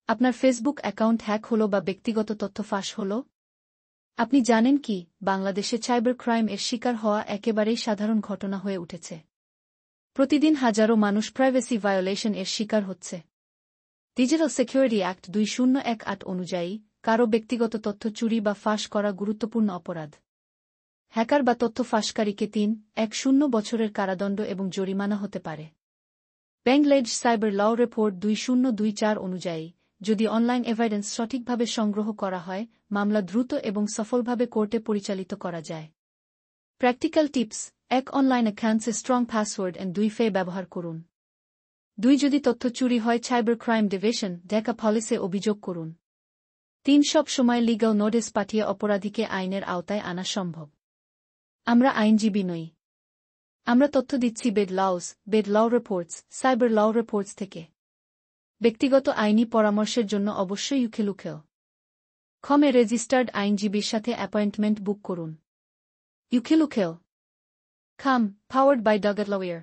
আপনার Facebook account hack হল বা ব্যক্তিগত তথ্য ফাঁস হল? আপনি জানেন কি, বাংলাদেশে সাইবার ক্রাইম এর শিকার হওয়া একেবারেই সাধারণ ঘটনা হয়ে উঠেছে। প্রতিদিন হাজারো মানুষ প্রাইভেসি ভায়োলেশন এর শিকার হচ্ছে। ডিজিটাল সিকিউরিটি অ্যাক্ট 2018 অনুযায়ী কারও ব্যক্তিগত তথ্য চুরি বা ফাঁস করা গুরুত্বপূর্ণ অপরাধ। হ্যাকার বা তথ্য ফাঁসকারীকে 3-10 বছরের কারাদণ্ড এবং জরিমানা হতে পারে। বাংলাদেশ সাইবার ল রিপোর্ট 2024 অনুযায়ী যদি অনলাইন এভিডেন্স সঠিকভাবে সংগ্রহ করা হয়, মামলা দ্রুত এবং সফলভাবে কোর্টে পরিচালিত করা যায়। Practical tips: 1. অনলাইন অ্যাকাউন্টসে স্ট্রং পাসওয়ার্ড এবং 2 ফে ব্যবহার করুন। 2. যদি তথ্য চুরি হয়, সাইবার ক্রাইম ডিভিশন ঢাকা পুলিশে অভিযোগ করুন। 3. সব সময় লিগ্যাল নোটিশ পাঠিয়ে অপরাধীকে আইনের আওতায় আনা সম্ভব। আমরা আইনজীবী নই। আমরা তথ্য দিচ্ছি বেড ল রিপোর্টস, সাইবার ল রিপোর্টস থেকে। ব্যক্তিগত আইনি পরামর্শের জন্য অবশ্যই ukhLukhel.com-এ রেজিস্টার্ড আইনজীবীর সাথে অ্যাপয়েন্টমেন্ট বুক করুন। ukhLukhel.com, powered by Doggett Lawyer।